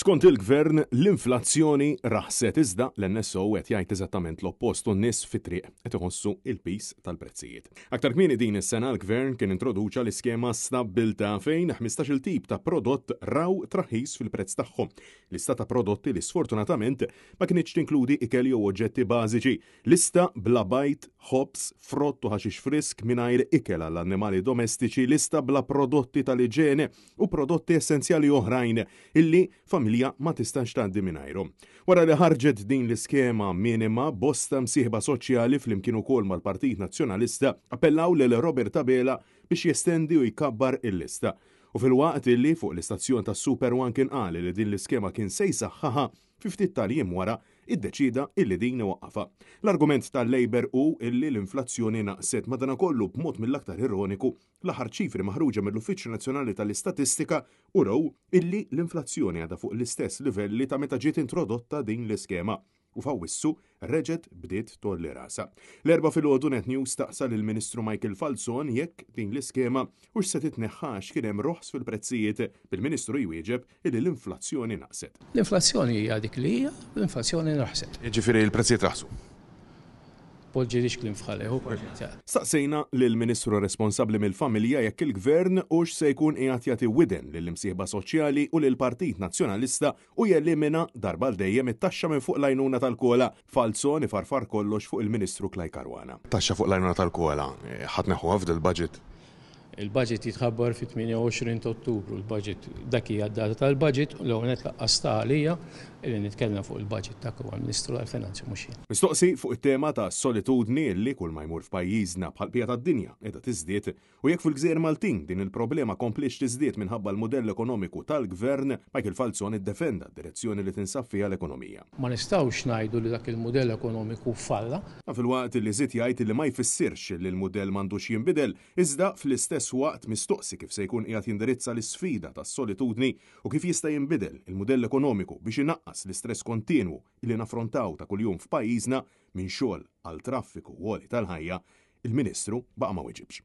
Skont il-Gvern, l-inflazzjoni raħset iżda l-NSO qed jgħid eżattament l-oppost u n-nies fit-triq qed iħossu il-pis tal-prezzijiet. Aktar kmieni din is-sena l-Gvern kien introduċa l-iskema Stabilta fejn 15-il tip ta' prodott raw traħis fil-prezz tagħhom. Lista ta' prodotti li sfortunatament ma kienx tinkludi ikel jew oġġetti bażiċi. Lista bla bajt, ħobs, frott u ħaxix frisk mingħajr ikel għall-annimali domestiċi, lista bla prodotti tal-iġene u prodotti essenzjali oħrajn illi familja ma tistax tgħaddi mingħajrhom. Wara li ħarġet din l-iskema minima, bosta msieħba soċjali flimkien ukoll mal-Partit Nazzjonalista appellaw lil Robert Abela biex jestendi u jkabbar il-lista. U fil-waqt illi fuq l-istazzjon tas-Super One kien qal li din l-iskema kien se jsaħħaha fi ftit tal-jiem wara iddeċida illi din waqqafha. L-argument tal-Labor hu illi l-inflazzjoni naqset madankollu b'mod mill-aktar ironiku l-aħħar ċifri maħruġa mill-Uffiċċju Nazzjonali tal-Istatistika uraw illi l-inflazzjoni għadha fuq l-istess livelli ta' meta ġiet introdotta din l-iskema. U f'Awwissu reġgħet bdiet tolli rasa. L-erba' filgħodu Net News staqsa lill-Ministru Michael Falzon jekk din l-iskema hux se titneħħax kien hemm roħs fil-prezzijiet, bil-Ministru jwieġeb illi l-inflazzjoni naqset. L-inflazzjoni hija dik li hija, l-inflazzjoni naħset. Jiġifieri l-prezzijiet raħsu. Poġġi klim fħaleħu. Staqsejna lill-Ministru responsabbli mill-familja jekk il-Gvern hux se jkun qiegħed jagħti widen lill-imsieħba soċjali u lill-Partit Nazzjonalista u jellimina darba l-dejjem it-taxxa minn fuq l-għajnuna tal-kola. Falzon ifarfar kollox fuq il-Ministru Klaj Karwana. Taxxa fuq l-għajnuna tal-kola ħadd neħuha f'dil budget. Il-budget jitħabbar fit-28 ta' Ottubru, il-budget dak hija d-data tal-budget u l-ewwel laqqas għalija illi nitkellem fuq il-budget dak huwa l-Ministru tal-Finanzi mhux jien. Mistoqsi fuq it-tema ta' solitudni li kull ma jmur f'pajjiżna bħal bija tad-dinja qiegħda tiżdied u jekk fil-Gżejjer Maltin din il-problema komplix tiżdied minħabba l-mudell ekonomiku tal-Gvern, Michael Falzon iddefenda d-direzzjoni li tinsab fiha l-ekonomija. Ma nistgħux ngħidu li dak il-mudell ekonomiku falla. Fil-waqt li żied jgħid li ma jfissirx li l-mudell m'għandux jinbidel, iżda fl-istess waqt mistoqsi kif se jkun qiegħed jindirizza l-isfida tas-solitudni u kif jista' jinbidel il-mudell ekonomiku biex inaqqas l-istress kontinwu li naffrontaw ta' kuljum f'pajjiżna minn xogħol għal traffiku u għoli tal-ħajja, il-Ministru baqa' ma weġibx.